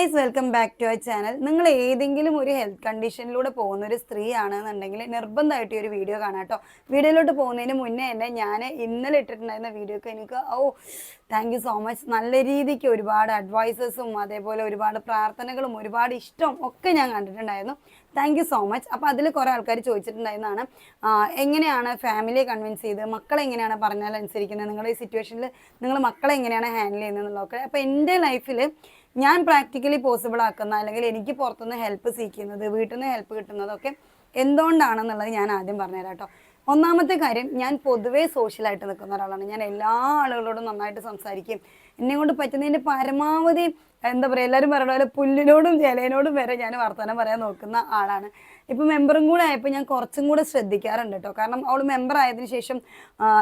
Guys welcome back to our channel. നിങ്ങൾ ഏതെങ്കിലും ഒരു ഹെൽത്ത് കണ്ടീഷനിലൂടെ പോകുന്ന ഒരു സ്ത്രീ ആണെന്നുണ്ടെങ്കിൽ നിർബന്ധമായിട്ട് ഈ ഒരു വീഡിയോ കാണാം കേട്ടോ. വീഡിയോയിലോട്ട് പോകുന്നതിന് മുന്നേ തന്നെ ഞാൻ ഇന്നലെ ഇട്ടിട്ടുണ്ടായിരുന്ന വീഡിയോക്ക് എനിക്ക് താങ്ക് യു സോ മച്ച്, നല്ല രീതിക്ക് ഒരുപാട് അഡ്വൈസസും അതേപോലെ ഒരുപാട് പ്രാർത്ഥനകളും ഒരുപാട് ഇഷ്ടവും ഒക്കെ ഞാൻ കണ്ടിട്ടുണ്ടായിരുന്നു. Thank you so much. അപ്പോൾ അതിൽ കുറേ ആൾക്കാർ ചോദിച്ചിട്ടുണ്ടായിരുന്നതാണ് എങ്ങനെയാണ് ഫാമിലിയെ കൺവിൻസ് ചെയ്ത് മക്കളെ എങ്ങനെയാണ് പറഞ്ഞാൽ അനുസരിക്കുന്നത്, നിങ്ങളുടെ ഈ സിറ്റുവേഷനിൽ നിങ്ങൾ മക്കളെ എങ്ങനെയാണ് ഹാൻഡിൽ ചെയ്യുന്നത് എന്നുള്ളതൊക്കെ. അപ്പോൾ എൻ്റെ ലൈഫിൽ ഞാൻ പ്രാക്ടിക്കലി പോസിബിൾ ആക്കുന്ന അല്ലെങ്കിൽ എനിക്ക് പുറത്തുനിന്ന് ഹെൽപ്പ് സീക്കുന്നത്, വീട്ടിൽ നിന്ന് ഹെൽപ്പ് കിട്ടുന്നതൊക്കെ എന്തുകൊണ്ടാണെന്നുള്ളത് ഞാൻ ആദ്യം പറഞ്ഞുതരാം കേട്ടോ. ഒന്നാമത്തെ കാര്യം, ഞാൻ പൊതുവേ സോഷ്യലായിട്ട് നിൽക്കുന്ന ഒരാളാണ്. ഞാൻ എല്ലാ ആളുകളോടും നന്നായിട്ട് സംസാരിക്കും. എന്നെ കൊണ്ട് പറ്റുന്നതിൻ്റെ പരമാവധി എന്താ പറയുക, എല്ലാവരും പറയുന്ന പോലെ പുല്ലിനോടും ജലേനോടും വരെ ഞാൻ വർത്തമാനം പറയാൻ നോക്കുന്ന ആളാണ്. ഇപ്പം മെമ്പറും കൂടെ ആയപ്പോൾ ഞാൻ കുറച്ചും കൂടെ ശ്രദ്ധിക്കാറുണ്ട് കേട്ടോ. കാരണം അവൾ മെമ്പർ ആയതിനു ശേഷം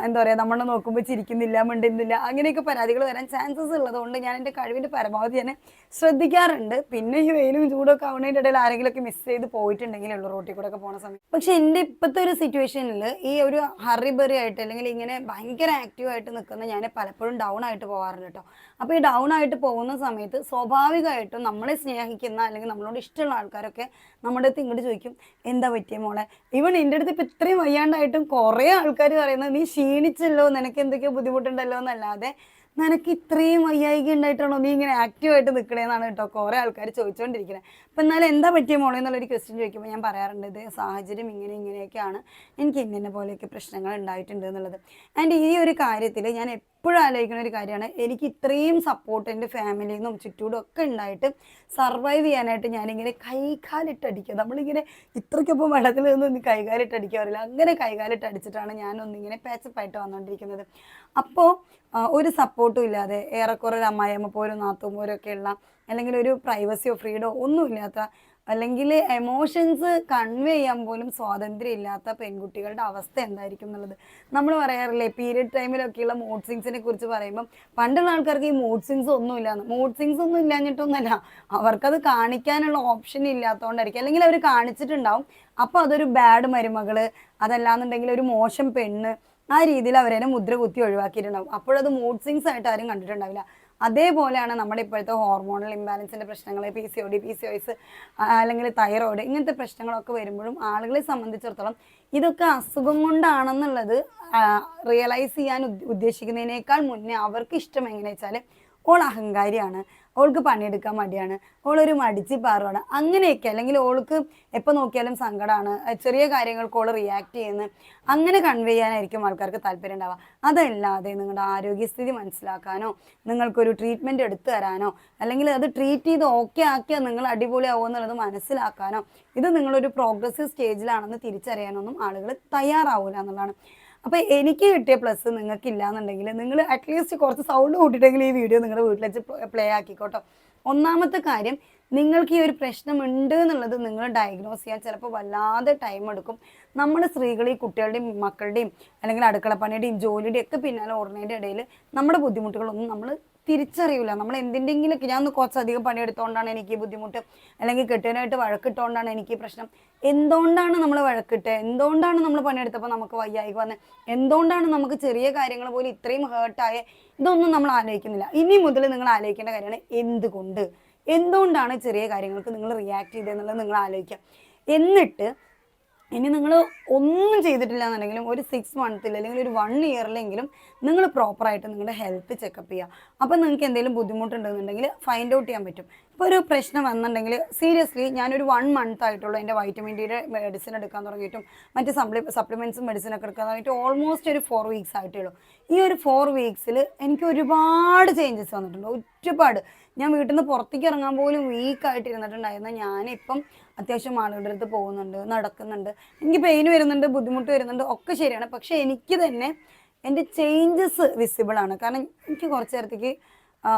എന്താ പറയുക, നമ്മളെ നോക്കുമ്പോൾ ചിരിക്കുന്നില്ല, മിണ്ടുന്നില്ല, അങ്ങനെയൊക്കെ പരാതികൾ വരാൻ ചാൻസസ് ഉള്ളതുകൊണ്ട് ഞാൻ എൻ്റെ കഴിവിൻ്റെ പരമാവധി ഞാൻ ശ്രദ്ധിക്കാറുണ്ട്. പിന്നെ ഈ വെയിലും ചൂടൊക്കെ ആവുന്നതിൻ്റെ ഇടയിൽ ആരെങ്കിലുമൊക്കെ മിസ് ചെയ്ത് പോയിട്ടുണ്ടെങ്കിലുള്ളൂ റോട്ടിൽ കൂടെ ഒക്കെ പോണ സമയം. പക്ഷെ എൻ്റെ ഇപ്പോഴത്തെ ഒരു സിറ്റുവേഷനിൽ ഈ ഒരു ഹറിബറി ആയിട്ട് അല്ലെങ്കിൽ ഇങ്ങനെ ഭയങ്കര ആക്റ്റീവായിട്ട് നിൽക്കുന്ന ഞാൻ പലപ്പോഴും ഡൗൺ ആയിട്ട് പോകാറുണ്ട് കേട്ടോ. അപ്പോൾ ഈ ഡൗൺ ആയിട്ട് പോകുന്ന സമയത്ത് സ്വാഭാവികമായിട്ടും നമ്മളെ സ്നേഹിക്കുന്ന അല്ലെങ്കിൽ നമ്മളോട് ഇഷ്ടമുള്ള ആൾക്കാരൊക്കെ നമ്മുടെ അടുത്ത് ഇങ്ങോട്ട് ചോദിക്കും, എന്താ പറ്റിയ മോളെ. ഈവൻ എൻ്റെ അടുത്ത് ഇപ്പം ഇത്രയും വയ്യാണ്ടായിട്ടും കുറേ ആൾക്കാർ പറയുന്നത്, നീ ക്ഷീണിച്ചല്ലോ, നിനക്ക് എന്തൊക്കെയോ ബുദ്ധിമുട്ടുണ്ടല്ലോ എന്നല്ലാതെ നിനക്ക് ഇത്രയും വയ്യായിക ഉണ്ടായിട്ടാണോ നീ ഇങ്ങനെ ആക്റ്റീവായിട്ട് നിൽക്കണേന്നാണ് കേട്ടോ കുറേ ആൾക്കാർ ചോദിച്ചുകൊണ്ടിരിക്കുന്നത്. അപ്പം എന്നാലും എന്താ പറ്റിയ മോളെ എന്നുള്ളൊരു ക്വസ്റ്റ്യൻ ചോദിക്കുമ്പോൾ ഞാൻ പറയാറുണ്ട്, ഇത് സാഹചര്യം ഇങ്ങനെയൊക്കെയാണ്, എനിക്ക് ഇന്ന പോലെയൊക്കെ പ്രശ്നങ്ങൾ ഉണ്ടായിട്ടുണ്ട് എന്നുള്ളത്. ആൻഡ് ഈ ഒരു കാര്യത്തിൽ ഞാൻ എപ്പോഴും ആലോചിക്കുന്ന ഒരു കാര്യമാണ്, എനിക്ക് ഇത്രയും സപ്പോർട്ട് എൻ്റെ ഫാമിലിയിൽ നിന്നും ചുറ്റൂടും ഒക്കെ ഉണ്ടായിട്ട് സർവൈവ് ചെയ്യാനായിട്ട് ഞാനിങ്ങനെ കൈകാലിട്ടടിക്കുക. നമ്മളിങ്ങനെ ഇത്രയ്ക്കൊപ്പം വെള്ളത്തിൽ നിന്നൊന്നും കൈകാലിട്ടടിക്കാറില്ല, അങ്ങനെ കൈകാലിട്ടടിച്ചിട്ടാണ് ഞാനൊന്നിങ്ങനെ പാച്ചപ്പായിട്ട് വന്നുകൊണ്ടിരിക്കുന്നത്. അപ്പോൾ ഒരു സപ്പോർട്ടും ഇല്ലാതെ ഏറെക്കുറെ ഒരു അമ്മായിയമ്മ പോലും നാത്തും പോലും ഒക്കെയുള്ള, അല്ലെങ്കിൽ ഒരു പ്രൈവസിയോ ഫ്രീഡോ ഒന്നുമില്ലാത്ത, അല്ലെങ്കിൽ എമോഷൻസ് കൺവേ ചെയ്യാൻ പോലും സ്വാതന്ത്ര്യം ഇല്ലാത്ത പെൺകുട്ടികളുടെ അവസ്ഥ എന്തായിരിക്കും എന്നുള്ളത് നമ്മൾ പറയാറില്ലേ. പീരിയഡ് ടൈമിലൊക്കെയുള്ള മൂഡ് സ്വിങ്സിനെ കുറിച്ച് പറയുമ്പം പണ്ടുള്ള ആൾക്കാർക്ക് ഈ മൂഡ് സ്വിങ്സ് ഒന്നും ഇല്ലാന്ന്. മൂഡ് സ്വിങ്സ് ഒന്നും ഇല്ലാഞ്ഞിട്ടൊന്നുമല്ല, അവർക്കത് കാണിക്കാനുള്ള ഓപ്ഷൻ ഇല്ലാത്തതുകൊണ്ടായിരിക്കും. അല്ലെങ്കിൽ അവർ കാണിച്ചിട്ടുണ്ടാവും, അപ്പോൾ അതൊരു ബാഡ് മരുമകള്, അതല്ലാന്നുണ്ടെങ്കിൽ ഒരു മോശം പെണ്ണ്, ആ രീതിയിൽ അവരെ മുദ്ര കുത്തി ഒഴിവാക്കിയിട്ടുണ്ടാവും. അപ്പോഴത് മൂഡ് സ്വിങ്സ് ആയിട്ട് ആരും കണ്ടിട്ടുണ്ടാവില്ല. അതേപോലെയാണ് നമ്മുടെ ഇപ്പോഴത്തെ ഹോർമോണൽ ഇംബാലൻസിൻ്റെ പ്രശ്നങ്ങൾ, PCOD, PCOS അല്ലെങ്കിൽ തൈറോയിഡ്, ഇങ്ങനത്തെ പ്രശ്നങ്ങളൊക്കെ വരുമ്പോഴും ആളുകളെ സംബന്ധിച്ചിടത്തോളം ഇതൊക്കെ അസുഖം കൊണ്ടാണെന്നുള്ളത് റിയലൈസ് ചെയ്യാൻ ഉദ്ദേശിക്കുന്നതിനേക്കാൾ മുന്നേ അവർക്ക് ഇഷ്ടം എങ്ങനെയാ വെച്ചാൽ, ഓൾ അഹങ്കാരിയാണ്, ഓൾക്ക് പണിയെടുക്കാൻ മടിയാണ്, ഓളൊരു മടിച്ചിപ്പാറുമാണ്, അങ്ങനെയൊക്കെ. അല്ലെങ്കിൽ ഓൾക്ക് എപ്പോൾ നോക്കിയാലും സങ്കടമാണ്, ചെറിയ കാര്യങ്ങൾക്ക് ഓൾ റിയാക്ട് ചെയ്യുന്നത്, അങ്ങനെ കൺവേ ചെയ്യാനായിരിക്കും ആൾക്കാർക്ക് താല്പര്യം ഉണ്ടാവുക. അതല്ലാതെ നിങ്ങളുടെ ആരോഗ്യസ്ഥിതി മനസ്സിലാക്കാനോ നിങ്ങൾക്കൊരു ട്രീറ്റ്മെൻറ്റ് എടുത്തു തരാനോ അല്ലെങ്കിൽ അത് ട്രീറ്റ് ചെയ്ത് ഓക്കെ ആക്കിയാൽ നിങ്ങൾ അടിപൊളിയാവുമോ എന്നുള്ളത് മനസ്സിലാക്കാനോ, ഇത് നിങ്ങളൊരു പ്രോഗ്രസീവ് സ്റ്റേജിലാണെന്ന് തിരിച്ചറിയാനൊന്നും ആളുകൾ തയ്യാറാവില്ല എന്നുള്ളതാണ്. അപ്പോൾ എനിക്ക് കിട്ടിയ പ്ലസ് നിങ്ങൾക്ക് ഇല്ലയെന്നുണ്ടെങ്കിൽ നിങ്ങൾ അറ്റ്ലീസ്റ്റ് കുറച്ച് സൗണ്ട് കൂട്ടിയിട്ടെങ്കിൽ ഈ വീഡിയോ നിങ്ങളുടെ വീട്ടിൽ വെച്ച് പ്ലേ ആക്കിക്കോട്ടോ. ഒന്നാമത്തെ കാര്യം, നിങ്ങൾക്ക് ഈ ഒരു പ്രശ്നമുണ്ട് എന്നുള്ളത് നിങ്ങൾ ഡയഗ്നോസ് ചെയ്യാൻ ചിലപ്പോൾ വല്ലാതെ ടൈം എടുക്കും. നമ്മൾ സ്ത്രീകൾ ഈ കുട്ടികളുടെയും മക്കളുടെയും അല്ലെങ്കിൽ അടുക്കളപ്പണിയുടെയും ജോലിയുടെയും ഒക്കെ പിന്നാലെ ഓടുന്നതിൻ്റെ ഇടയിൽ നമ്മുടെ ബുദ്ധിമുട്ടുകളൊന്നും നമ്മൾ തിരിച്ചറിയില്ല. നമ്മൾ എന്തിൻ്റെങ്കിലൊക്കെ, ഞാൻ ഒന്ന് കുറച്ചധികം പണിയെടുത്തുകൊണ്ടാണ് എനിക്ക് ബുദ്ധിമുട്ട്, അല്ലെങ്കിൽ കെട്ടിയനായിട്ട് വഴക്കിട്ടുകൊണ്ടാണ് എനിക്ക് പ്രശ്നം. എന്തുകൊണ്ടാണ് നമ്മൾ വഴക്കിട്ട്, എന്തുകൊണ്ടാണ് നമ്മൾ പണിയെടുത്തപ്പോൾ നമുക്ക് വയ്യായി വന്നത്, എന്തുകൊണ്ടാണ് നമുക്ക് ചെറിയ കാര്യങ്ങൾ പോലും ഇത്രയും ഹേർട്ടായ, ഇതൊന്നും നമ്മൾ ആലോചിക്കുന്നില്ല. ഇനി മുതൽ നിങ്ങൾ ആലോചിക്കേണ്ട കാര്യമാണ് എന്തുകൊണ്ടാണ് ചെറിയ കാര്യങ്ങൾക്ക് നിങ്ങൾ റിയാക്ട് ചെയ്തതെന്നുള്ളത് നിങ്ങൾ ആലോചിക്കുക. എന്നിട്ട് ഇനി നിങ്ങൾ ഒന്നും ചെയ്തിട്ടില്ല എന്നുണ്ടെങ്കിലും ഒരു 6 മന്തിൽ അല്ലെങ്കിൽ ഒരു 1 ഇയറിലെങ്കിലും നിങ്ങൾ പ്രോപ്പറായിട്ട് നിങ്ങളുടെ ഹെൽത്ത് ചെക്കപ്പ് ചെയ്യുക. അപ്പോൾ നിങ്ങൾക്ക് എന്തെങ്കിലും ബുദ്ധിമുട്ടുണ്ടെന്നുണ്ടെങ്കിൽ ഫൈൻഡ് ഔട്ട് ചെയ്യാൻ പറ്റും. ഇപ്പോൾ ഒരു പ്രശ്നം വന്നിട്ടുണ്ടെങ്കിൽ സീരിയസ്ലി ഞാനൊരു 1 മന്ത് ആയിട്ടുള്ളൂ എൻ്റെ വൈറ്റമിൻ ഡിയുടെ മെഡിസിൻ എടുക്കാൻ തുടങ്ങിയിട്ടും മറ്റ് സപ്ലിമെൻറ്റ്സും മെഡിസിനൊക്കെ എടുക്കാൻ തുടങ്ങിയിട്ട് ഓൾമോസ്റ്റ് ഒരു 4 വീക്സ് ആയിട്ടേ ഉള്ളൂ. ഈ ഒരു 4 വീക്സിൽ എനിക്ക് ഒരുപാട് ചേഞ്ചസ് വന്നിട്ടുണ്ട്, ഒരുപാട്. ഞാൻ വീട്ടിൽ നിന്ന് പുറത്തേക്ക് ഇറങ്ങാൻ പോലും വീക്കായിട്ട് ഇരുന്നിട്ടുണ്ടായിരുന്നു. ഞാനിപ്പം അത്യാവശ്യം ആളുകളുടെ അടുത്ത് പോകുന്നുണ്ട്, നടക്കുന്നുണ്ട്, എനിക്ക് പെയിൻ വരുന്നുണ്ട്, ബുദ്ധിമുട്ട് വരുന്നുണ്ട്, ഒക്കെ ശരിയാണ്. പക്ഷേ എനിക്ക് തന്നെ എൻ്റെ ചേഞ്ചസ് വിസിബിളാണ്. കാരണം എനിക്ക് കുറച്ച് നേരത്തേക്ക്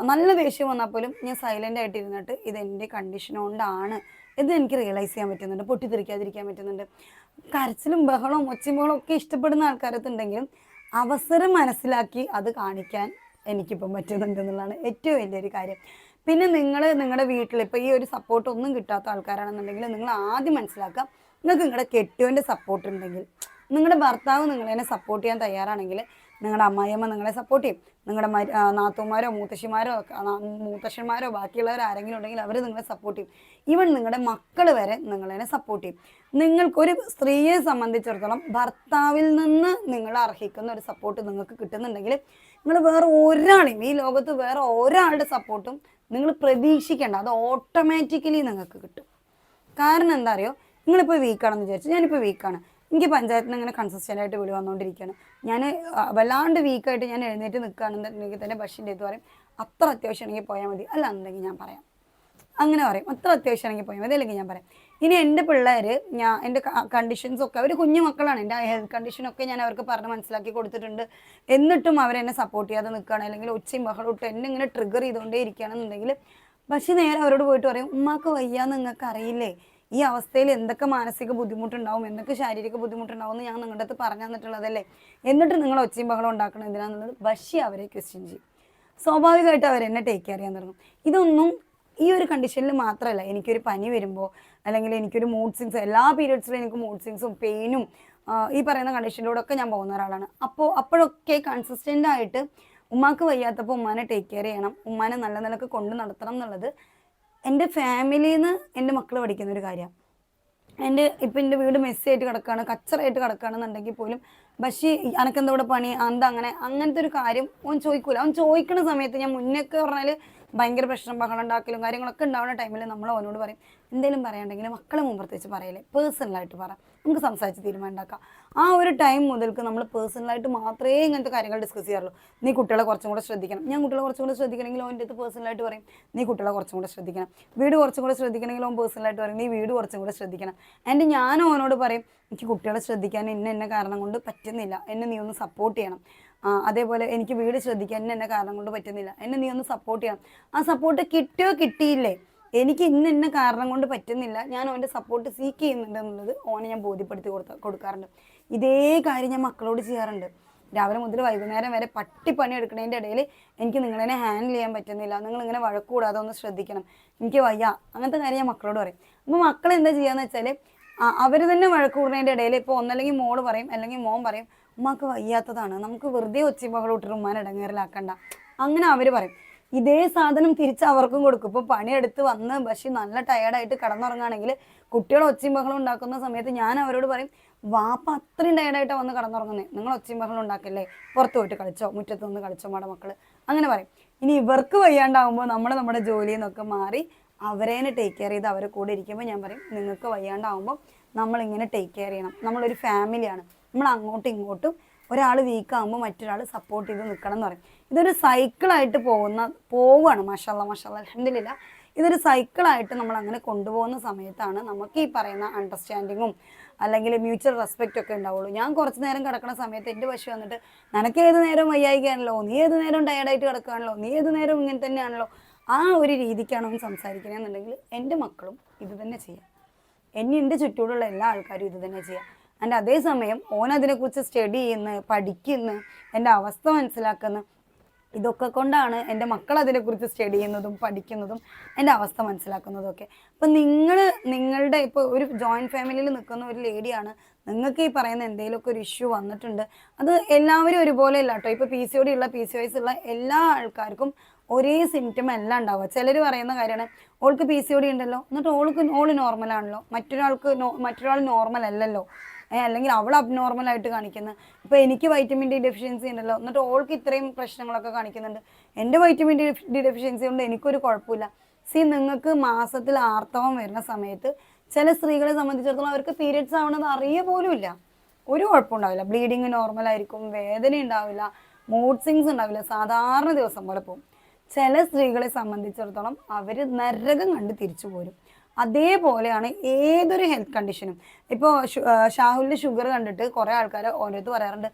നല്ല ദേഷ്യം വന്നാൽ പോലും ഞാൻ സൈലൻ്റ് ആയിട്ട് ഇരുന്നിട്ട് ഇതെൻ്റെ കണ്ടീഷൻ കൊണ്ടാണ് ഇത് എനിക്ക് റിയലൈസ് ചെയ്യാൻ പറ്റുന്നുണ്ട്, പൊട്ടിത്തെറിക്കാതിരിക്കാൻ പറ്റുന്നുണ്ട്. കരച്ചിലും ബഹളവും ഒച്ചയും ബഹളവും ഒക്കെ ഇഷ്ടപ്പെടുന്ന ആൾക്കാരത്തുണ്ടെങ്കിലും അവസരം മനസ്സിലാക്കി അത് കാണിക്കാൻ എനിക്കിപ്പം പറ്റുന്നുണ്ട് എന്നുള്ളതാണ് ഏറ്റവും വലിയൊരു കാര്യം. പിന്നെ നിങ്ങളുടെ വീട്ടിൽ ഇപ്പോൾ ഈ ഒരു സപ്പോർട്ട് ഒന്നും കിട്ടാത്ത ആൾക്കാരാണെന്നുണ്ടെങ്കിൽ നിങ്ങൾ ആദ്യം മനസ്സിലാക്കുക, നിങ്ങൾക്ക് നിങ്ങളുടെ കെട്ടിയവൻ്റെ സപ്പോർട്ട് ഉണ്ടെങ്കിൽ, നിങ്ങളുടെ ഭർത്താവ് നിങ്ങളെ സപ്പോർട്ട് ചെയ്യാൻ തയ്യാറാണെങ്കിൽ നിങ്ങളുടെ അമ്മായിയമ്മ നിങ്ങളെ സപ്പോർട്ട് ചെയ്യും, നിങ്ങളുടെ നാത്തൂമാരോ മൂത്തശ്ശന്മാരോ ബാക്കിയുള്ളവർ ആരെങ്കിലും ഉണ്ടെങ്കിൽ അവർ നിങ്ങളെ സപ്പോർട്ട് ചെയ്യും. ഈവൻ നിങ്ങളുടെ മക്കൾ വരെ നിങ്ങളെ സപ്പോർട്ട് ചെയ്യും. നിങ്ങൾക്കൊരു സ്ത്രീയെ സംബന്ധിച്ചിടത്തോളം ഭർത്താവിൽ നിന്ന് നിങ്ങൾ അർഹിക്കുന്ന ഒരു സപ്പോർട്ട് നിങ്ങൾക്ക് കിട്ടുന്നുണ്ടെങ്കിൽ നിങ്ങൾ വേറെ ഒരാളെയും ഈ ലോകത്ത് വേറെ ഒരാളുടെ സപ്പോർട്ടും നിങ്ങൾ പ്രതീക്ഷിക്കേണ്ട, അത് ഓട്ടോമാറ്റിക്കലി നിങ്ങൾക്ക് കിട്ടും. കാരണം എന്താ അറിയോ, നിങ്ങളിപ്പോൾ വീക്കാണെന്ന് വിചാരിച്ചു. ഞാനിപ്പോൾ വീക്കാണ്, എനിക്ക് പഞ്ചായത്തിൽ നിന്ന് ഇങ്ങനെ കൺസിസ്റ്റൻ്റ് ആയിട്ട് വിളി വന്നുകൊണ്ടിരിക്കുകയാണ്. ഞാൻ വല്ലാണ്ട് വീക്കായിട്ട് ഞാൻ എഴുന്നേറ്റ് നിൽക്കുകയാണെന്നുണ്ടെങ്കിൽ തന്നെ ബസ്സിൻ്റെ അടുത്ത് പറയും അത്ര അത്യാവശ്യമാണെങ്കിൽ പോയാൽ മതി, അല്ല എന്നുണ്ടെങ്കിൽ ഞാൻ പറയാം, അങ്ങനെ പറയും. അത്ര അത്യാവശ്യമാണെങ്കിൽ പോയാൽ മതി, അല്ലെങ്കിൽ ഞാൻ പറയാം. ഇനി എൻ്റെ പിള്ളേർ എൻ്റെ കണ്ടീഷൻസൊക്കെ, അവർ കുഞ്ഞു മക്കളാണ്, എൻ്റെ ഹെൽത്ത് കണ്ടീഷനൊക്കെ ഞാൻ അവർക്ക് പറഞ്ഞ് മനസ്സിലാക്കി കൊടുത്തിട്ടുണ്ട്. എന്നിട്ടും അവരെന്നെ സപ്പോർട്ട് ചെയ്യാതെ നിൽക്കുകയാണ്, അല്ലെങ്കിൽ ഒച്ചയും ബഹളം ഇട്ട് എന്നെ ഇങ്ങനെ ട്രിഗർ ചെയ്തുകൊണ്ടേ ഇരിക്കുകയാണെന്നുണ്ടെങ്കിൽ പക്ഷേ നേരെ അവരോട് പോയിട്ട് പറയും ഉമ്മാക്ക് വയ്യാന്ന് നിങ്ങൾക്ക് അറിയില്ലേ, ഈ അവസ്ഥയിൽ എന്തൊക്കെ മാനസിക ബുദ്ധിമുട്ടുണ്ടാവും, എന്തൊക്കെ ശാരീരിക ബുദ്ധിമുട്ടുണ്ടാവും എന്ന് ഞാൻ നിങ്ങളുടെ അടുത്ത് പറഞ്ഞു തന്നിട്ടുള്ളതല്ലേ, എന്നിട്ട് നിങ്ങൾ ഒച്ചയും ബഹളം ഉണ്ടാക്കണം എന്തിനാണെന്നുള്ളത് ബഷി അവരെ ക്വസ്റ്റ്യൻ ചെയ്യും. സ്വാഭാവികമായിട്ട് അവരെന്നെ ടേക്ക് കെയർ ചെയ്യാൻ തുടങ്ങും. ഇതൊന്നും ഈ ഒരു കണ്ടീഷനിൽ മാത്രമല്ല, എനിക്കൊരു പനി വരുമ്പോൾ അല്ലെങ്കിൽ എനിക്കൊരു മൂഡ് സ്വിങ്സ്, എല്ലാ പീരിയഡ്സിലും എനിക്ക് മൂഡ് സ്വിങ്സും പെയിനും ഈ പറയുന്ന കണ്ടീഷനിലൂടെയൊക്കെ ഞാൻ പോകുന്ന ഒരാളാണ്. അപ്പോഴൊക്കെ കൺസിസ്റ്റൻ്റ് ആയിട്ട് ഉമ്മാക്ക് വയ്യാത്തപ്പോൾ ഉമ്മാനെ ടേക്ക് കെയർ ചെയ്യണം, ഉമ്മാനെ നല്ല നിലക്ക് കൊണ്ട് നടത്തണം എന്നുള്ളത് എൻ്റെ ഫാമിലിയിൽ നിന്ന് എൻ്റെ മക്കൾ പഠിക്കുന്ന ഒരു കാര്യമാണ്. ഇപ്പം എൻ്റെ വീട് മെസ്സിയായിട്ട് കിടക്കുകയാണ്, കച്ചറായിട്ട് കിടക്കുകയാണെന്നുണ്ടെങ്കിൽ പോലും പക്ഷേ അനക്കെന്താ ഇവിടെ പണി, എന്താ അങ്ങനത്തെ ഒരു കാര്യം അവൻ ചോദിക്കൂല. അവൻ ചോദിക്കുന്ന സമയത്ത് ഞാൻ മുന്നേക്ക് പറഞ്ഞാൽ ഭയങ്കര പ്രശ്നം ബഹളം ഉണ്ടാക്കലും കാര്യങ്ങളൊക്കെ ഉണ്ടാവുന്ന ടൈമിൽ നമ്മൾ അവനോട് പറയും എന്തെങ്കിലും പറയാണ്ടെങ്കിൽ മക്കളെ മുമ്പ് പ്രത്യേകിച്ച് പറയല്ലേ, പേഴ്സണലായിട്ട് പറ, നമുക്ക് സംസാരിച്ച് തീരുമാനം ഉണ്ടാക്കാം. ആ ഒരു ടൈം മുതൽക്ക് നമ്മൾ പേഴ്സണലായിട്ട് മാത്രമേ ഇങ്ങനത്തെ കാര്യങ്ങൾ ഡിസ്കസ് ചെയ്യാറുള്ളൂ. നീ കുട്ടികളെ കുറച്ചും കൂടെ ശ്രദ്ധിക്കണം, ഞാൻ കുട്ടികളെ കുറച്ചും കൂടെ ശ്രദ്ധിക്കണമെങ്കിൽ അവൻ്റെ അടുത്ത് പേഴ്സണലായിട്ട് പറയും നീ കുട്ടികളെ കുറച്ചും കൂടെ ശ്രദ്ധിക്കണം. വീട് കുറച്ചും കൂടെ ശ്രദ്ധിക്കണമെങ്കിൽ അവൻ പേഴ്സണലായിട്ട് പറയും നീ വീട് കുറച്ചും കൂടെ ശ്രദ്ധിക്കണം. ആൻഡ് ഞാൻ അവനോട് പറയും എനിക്ക് കുട്ടികളെ ശ്രദ്ധിക്കാൻ എന്നെ കാരണം കൊണ്ട് പറ്റുന്നില്ല, എന്നെ നീ ഒന്ന് സപ്പോർട്ട് ചെയ്യണം. അതേപോലെ എനിക്ക് വീട് ശ്രദ്ധിക്കാൻ എന്നെ കാരണം കൊണ്ട് പറ്റുന്നില്ല, എന്നെ നീ ഒന്ന് സപ്പോർട്ട് ചെയ്യണം. ആ സപ്പോർട്ട് കിട്ടിയോ കിട്ടിയില്ലേ, എനിക്ക് എന്നെ കാരണം കൊണ്ട് പറ്റുന്നില്ല, ഞാൻ അവൻ്റെ സപ്പോർട്ട് സീക്ക് ചെയ്യുന്നുണ്ട് എന്നുള്ളത് ഓനെ ഞാൻ ബോധ്യപ്പെടുത്തി കൊടുക്കാറുണ്ട്. ഇതേ കാര്യം ഞാൻ മക്കളോട് ചെയ്യാറുണ്ട്. രാവിലെ മുതൽ വൈകുന്നേരം വരെ പട്ടിപ്പണി എടുക്കുന്നതിൻ്റെ ഇടയിൽ എനിക്ക് നിങ്ങളെന്നെ ഹാൻഡിൽ ചെയ്യാൻ പറ്റുന്നില്ല, നിങ്ങളിങ്ങനെ വഴക്കൂടാതെ ഒന്ന് ശ്രദ്ധിക്കണം, എനിക്ക് വയ്യ, അങ്ങനത്തെ കാര്യം ഞാൻ മക്കളോട് പറയും. അപ്പോൾ മക്കൾ എന്താ ചെയ്യാന്ന് വെച്ചാൽ അവർ തന്നെ വഴക്കൂടുന്നതിൻ്റെ ഇടയിൽ ഇപ്പോൾ ഒന്നല്ലെങ്കിൽ മോള് പറയും അല്ലെങ്കിൽ മോൻ പറയും ഉമ്മാക്ക് വയ്യാത്തതാണ്, നമുക്ക് വെറുതെ ഒച്ചമകൾ ഇട്ടിട്ട് ഉമ്മാനെ ഇടങ്ങേറിലാക്കണ്ട, അങ്ങനെ അവർ പറയും. ഇതേ സാധനം തിരിച്ച് അവർക്കും കൊടുക്കും. ഇപ്പോൾ പണിയെടുത്ത് വന്ന് പക്ഷേ നല്ല ടയേർഡായിട്ട് കിടന്നുറങ്ങുകയാണെങ്കിൽ കുട്ടികൾ ഒച്ചയും ബഹളം ഉണ്ടാക്കുന്ന സമയത്ത് ഞാൻ അവരോട് പറയും വാപ്പ അത്രയും ടയേർഡായിട്ട് വന്ന് കിടന്നുറങ്ങുന്നേ, നിങ്ങൾ ഒച്ചയും ബഹളം ഉണ്ടാക്കല്ലേ, പുറത്ത് പോയിട്ട് കളിച്ചോ, മുറ്റത്ത് നിന്ന് കളിച്ചോ മാടെ മക്കൾ, അങ്ങനെ പറയും. ഇനി ഇവർക്ക് വയ്യാണ്ടാവുമ്പോൾ നമ്മുടെ ജോലിയിൽ നിന്നൊക്കെ മാറി അവരേനെ ടേക്ക് കെയർ ചെയ്ത് അവരെ കൂടെ ഇരിക്കുമ്പോൾ ഞാൻ പറയും നിങ്ങൾക്ക് വയ്യാണ്ടാവുമ്പോൾ നമ്മളിങ്ങനെ ടേക്ക് കെയർ ചെയ്യണം, നമ്മളൊരു ഫാമിലിയാണ്, നമ്മൾ അങ്ങോട്ടും ഇങ്ങോട്ടും ഒരാൾ വീക്കാകുമ്പോൾ മറ്റൊരാൾ സപ്പോർട്ട് ചെയ്ത് നിൽക്കണം എന്ന് പറയും. ഇതൊരു സൈക്കിളായിട്ട് പോവുകയാണ്. മാഷാല്ലാ അൽഹംദുലില്ലാ, ഇതൊരു സൈക്കിളായിട്ട് നമ്മൾ അങ്ങനെ കൊണ്ടുപോകുന്ന സമയത്താണ് നമുക്ക് ഈ പറയുന്ന അണ്ടർസ്റ്റാൻഡിങ്ങും അല്ലെങ്കിൽ മ്യൂച്വൽ റെസ്പെക്റ്റ് ഒക്കെ ഉണ്ടാവുള്ളൂ. ഞാൻ കുറച്ച് നേരം കിടക്കുന്ന സമയത്ത് എൻ്റെ പശു വന്നിട്ട് നിനക്ക് ഏത് നേരം വയ്യായിക്കാണല്ലോ, നീ ഏത് നേരം ടയർഡായിട്ട് കിടക്കുകയാണല്ലോ, നീ ഏത് നേരം ഇങ്ങനെ തന്നെയാണല്ലോ, ആ ഒരു രീതിക്കാണ് അവൻ സംസാരിക്കണമെന്നുണ്ടെങ്കിൽ എൻ്റെ മക്കളും ഇത് തന്നെ ചെയ്യാം, എൻ്റെ ചുറ്റോടുള്ള എല്ലാ ആൾക്കാരും ഇത് തന്നെ ചെയ്യാം. ആൻഡ് അതേസമയം ഓൻ അതിനെക്കുറിച്ച് സ്റ്റഡി ചെയ്യുന്നു, പഠിക്കുന്നു, എൻ്റെ അവസ്ഥ മനസ്സിലാക്കുന്നു. ഇതൊക്കെ കൊണ്ടാണ് എൻ്റെ മക്കൾ അതിനെക്കുറിച്ച് സ്റ്റഡി ചെയ്യുന്നതും പഠിക്കുന്നതും എൻ്റെ അവസ്ഥ മനസ്സിലാക്കുന്നതും ഒക്കെ. അപ്പം നിങ്ങളുടെ ഇപ്പോൾ ഒരു ജോയിൻറ്റ് ഫാമിലിയിൽ നിൽക്കുന്ന ഒരു ലേഡിയാണ്, നിങ്ങൾക്ക് ഈ പറയുന്ന എന്തെങ്കിലുമൊക്കെ ഒരു ഇഷ്യൂ വന്നിട്ടുണ്ട്, അത് എല്ലാവരും ഒരുപോലെ അല്ല കേട്ടോ. ഇപ്പോൾ PCOD ഉള്ള PCOS ഉള്ള എല്ലാ ആൾക്കാർക്കും ഒരേ സിംറ്റം എല്ലാം ഉണ്ടാവുക. ചിലർ പറയുന്ന കാര്യമാണ് ഓൾക്ക് PCOD ഉണ്ടല്ലോ എന്നിട്ട് ഓള് നോർമലാണല്ലോ, മറ്റൊരാൾ നോർമൽ അല്ലല്ലോ, അല്ലെങ്കിൽ അവൾ അബ്നോർമലായിട്ട് കാണിക്കുന്നത്. ഇപ്പോൾ എനിക്ക് വൈറ്റമിൻ ഡി ഡെഫിഷ്യൻസി ഉണ്ടല്ലോ എന്നിട്ട് ഓൾക്ക് ഇത്രയും പ്രശ്നങ്ങളൊക്കെ കാണിക്കുന്നുണ്ട്, എൻ്റെ വൈറ്റമിൻ ഡി ഡെഫിഷ്യൻസി കൊണ്ട് എനിക്കൊരു കുഴപ്പമില്ല. നിങ്ങൾക്ക് മാസത്തിൽ ആർത്തവം വരുന്ന സമയത്ത് ചില സ്ത്രീകളെ സംബന്ധിച്ചിടത്തോളം അവർക്ക് പീരിയഡ്സ് ആവണമെന്ന് അറിയ പോലുമില്ല, ഒരു കുഴപ്പമുണ്ടാവില്ല, ബ്ലീഡിങ് നോർമലായിരിക്കും, വേദന ഉണ്ടാവില്ല, മൂഡ് സ്വിങ്സ് ഉണ്ടാവില്ല, സാധാരണ ദിവസം പോലെ പോകും. ചില സ്ത്രീകളെ സംബന്ധിച്ചിടത്തോളം അവർ നരകം കണ്ട് തിരിച്ചു പോരും. അതേപോലെയാണ് ഏതൊരു ഹെൽത്ത് കണ്ടീഷനും. ഇപ്പോൾ ഷാഹുലിൻ്റെ ഷുഗർ കണ്ടിട്ട് കുറേ ആൾക്കാർ ഓരോരുത്തർ പറയാറുണ്ട്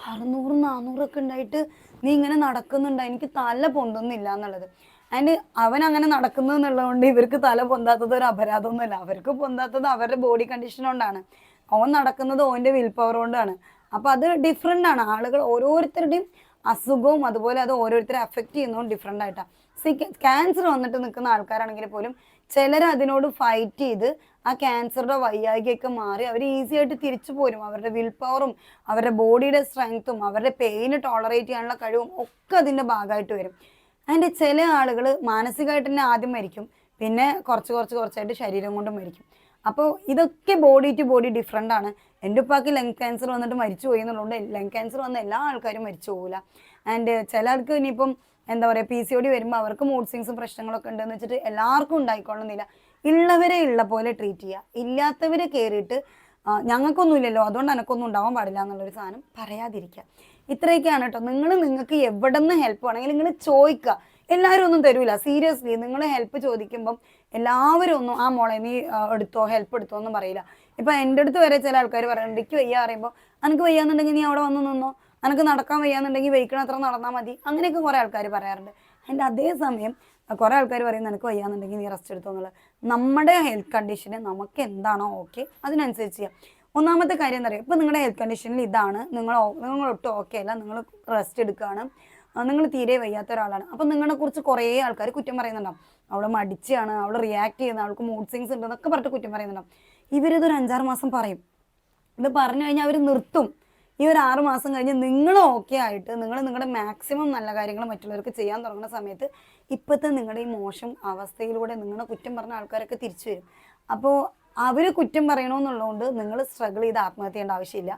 600 400 ഉണ്ടായിട്ട് നീ ഇങ്ങനെ നടക്കുന്നുണ്ടോ, എനിക്ക് തല പൊന്തുന്നില്ല എന്നുള്ളത്. ആൻഡ് അവൻ അങ്ങനെ നടക്കുന്നു എന്നുള്ളതുകൊണ്ട് ഇവർക്ക് തല പൊന്താത്തത് ഒരു അപരാധമൊന്നുമില്ല, അവർക്ക് പൊന്താത്തത് അവരുടെ ബോഡി കണ്ടീഷൻ കൊണ്ടാണ്, അവൻ നടക്കുന്നത് ഓൻ്റെ വിൽ പവർ കൊണ്ടാണ്. അപ്പോൾ അത് ഡിഫറെൻ്റ് ആണ്. ആളുകൾ ഓരോരുത്തരുടെയും അസുഖവും അതുപോലെ അത് ഓരോരുത്തരെ അഫക്റ്റ് ചെയ്യുന്നതും ഡിഫറെൻ്റ് ആയിട്ടാണ്. ക്യാൻസർ വന്നിട്ട് നിൽക്കുന്ന ആൾക്കാരാണെങ്കിൽ പോലും ചിലർ അതിനോട് ഫൈറ്റ് ചെയ്ത് ആ ക്യാൻസറുടെ വയ്യായികയൊക്കെ മാറി അവർ ഈസി ആയിട്ട് തിരിച്ചു പോരും. അവരുടെ വിൽ പവറും അവരുടെ ബോഡിയുടെ സ്ട്രെങ്ത്തും അവരുടെ പെയിന് ടോളറേറ്റ് ചെയ്യാനുള്ള കഴിവും ഒക്കെ അതിൻ്റെ ഭാഗമായിട്ട് വരും. അതിൻ്റെ ചില ആളുകൾ മാനസികമായിട്ട് തന്നെ ആദ്യം മരിക്കും, പിന്നെ കുറച്ചായിട്ട് ശരീരം കൊണ്ടും മരിക്കും. അപ്പോൾ ഇതൊക്കെ ബോഡി ടു ബോഡി ഡിഫറെൻ്റ് ആണ്. എൻ്റെ ഉപ്പാക്ക് ലങ് ക്യാൻസർ വന്നിട്ട് മരിച്ചു പോയി എന്നുള്ളതുകൊണ്ട് ലങ് ക്യാൻസർ വന്ന എല്ലാ ആൾക്കാരും മരിച്ചു പോകില്ല. ആൻഡ് ചില ആൾക്ക് ഇനിയിപ്പം എന്താ പറയുക PCOD വരുമ്പോൾ അവർക്ക് മൂഡ് സ്വിങ്സും പ്രശ്നങ്ങളൊക്കെ ഉണ്ടെന്ന് വെച്ചിട്ട് എല്ലാവർക്കും ഉണ്ടായിക്കൊള്ളുന്നില്ല. ഉള്ളവരെ ഉള്ള പോലെ ട്രീറ്റ് ചെയ്യുക, ഇല്ലാത്തവരെ കയറിയിട്ട് ഞങ്ങൾക്കൊന്നുമില്ലല്ലോ അതുകൊണ്ട് എനക്കൊന്നും ഉണ്ടാവാൻ പാടില്ല എന്നുള്ളൊരു സാധനം പറയാതിരിക്കുക. ഇത്രയൊക്കെയാണ് കേട്ടോ. നിങ്ങൾക്ക് എവിടെ നിന്ന് ഹെൽപ്പ് വേണമെങ്കിൽ നിങ്ങൾ ചോദിക്കുക. എല്ലാവരും ഒന്നും തരൂല. സീരിയസ്ലി നിങ്ങൾ ഹെൽപ്പ് ചോദിക്കുമ്പം എല്ലാവരും ഒന്നും ആ മോളെ നീ ഹെൽപ്പ് എടുത്തോ ഒന്നും പറയില്ല. ഇപ്പം എൻ്റെ അടുത്ത് വരെ ചില ആൾക്കാർ പറയുന്നുണ്ട് എനിക്ക് വയ്യ പറയുമ്പോൾ എനിക്ക് വയ്യാന്നുണ്ടെങ്കിൽ നീ അവിടെ വന്ന് നിന്നോ, എനിക്ക് നടക്കാൻ വയ്യാന്നുണ്ടെങ്കിൽ വെയിക്കണത്ര നടന്നാൽ മതി, അങ്ങനെയൊക്കെ കുറേ ആൾക്കാർ പറയാറുണ്ട്. അതിൻ്റെ അതേസമയം കുറേ ആൾക്കാർ പറയുന്നത് എനിക്ക് വയ്യാന്നുണ്ടെങ്കിൽ നീ റെസ്റ്റ് എടുത്തോ എന്നുള്ളത്. നമ്മുടെ ഹെൽത്ത് കണ്ടീഷന് നമുക്ക് എന്താണോ ഓക്കെ അതിനനുസരിച്ച് ചെയ്യാം. ഒന്നാമത്തെ കാര്യം എന്താ പറയുക, ഇപ്പം നിങ്ങളുടെ ഹെൽത്ത് കണ്ടീഷനിൽ ഇതാണ്, നിങ്ങളൊട്ടും ഓക്കെ അല്ല, നിങ്ങൾ റെസ്റ്റ് എടുക്കുകയാണ്, നിങ്ങൾ തീരെ വയ്യാത്ത ഒരാളാണ്, അപ്പം നിങ്ങളെക്കുറിച്ച് കുറേ ആൾക്കാർ കുറ്റം പറയുന്നുണ്ടാവും. അവൾ മടിച്ചാണ്, അവൾ റിയാക്ട് ചെയ്യുന്ന, അവൾക്ക് മൂഡ് സ്വിങ്സ് ഉണ്ട് എന്നൊക്കെ പറഞ്ഞിട്ട് കുറ്റം പറയുന്നുണ്ടാവും. ഇവരിതൊരു 5-6 മാസം പറയും. ഇത് പറഞ്ഞു കഴിഞ്ഞാൽ അവർ നിർത്തും. ഈ ഒരു 6 മാസം കഴിഞ്ഞ് നിങ്ങൾ ഓക്കെ ആയിട്ട് നിങ്ങൾ നിങ്ങളുടെ മാക്സിമം നല്ല കാര്യങ്ങൾ മറ്റുള്ളവർക്ക് ചെയ്യാൻ തുടങ്ങുന്ന സമയത്ത് ഇപ്പോഴത്തെ നിങ്ങളുടെ ഈ മോശം അവസ്ഥയിലൂടെ നിങ്ങളുടെ കുറ്റം പറഞ്ഞ ആൾക്കാരൊക്കെ തിരിച്ചു വരും. അപ്പോൾ അവർ കുറ്റം പറയണമെന്നുള്ളതുകൊണ്ട് നിങ്ങൾ സ്ട്രഗിൾ ചെയ്ത് ആത്മഹത്യ ചെയ്യേണ്ട ആവശ്യമില്ല.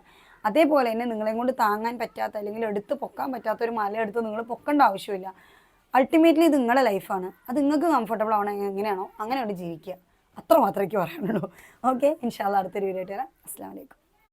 അതേപോലെ തന്നെ നിങ്ങളെ കൊണ്ട് താങ്ങാൻ പറ്റാത്ത അല്ലെങ്കിൽ എടുത്ത് പൊക്കാൻ പറ്റാത്ത ഒരു മല എടുത്ത് നിങ്ങൾ പൊക്കേണ്ട ആവശ്യമില്ല. അൾട്ടിമേറ്റ്ലി ഇത് നിങ്ങളുടെ ലൈഫാണ്. അത് നിങ്ങൾക്ക് കംഫർട്ടബിൾ ആവണോ എങ്ങനെയാണോ അങ്ങനെ അവിടെ ജീവിക്കുക. അത്ര മാത്രമേ പറയാനുള്ളൂ. ഓക്കെ, ഇൻഷാ അല്ലാഹ് അടുത്തൊരു വീഡിയോ ആയിട്ട് വരാം. അസ്സലാമു അലൈക്കും.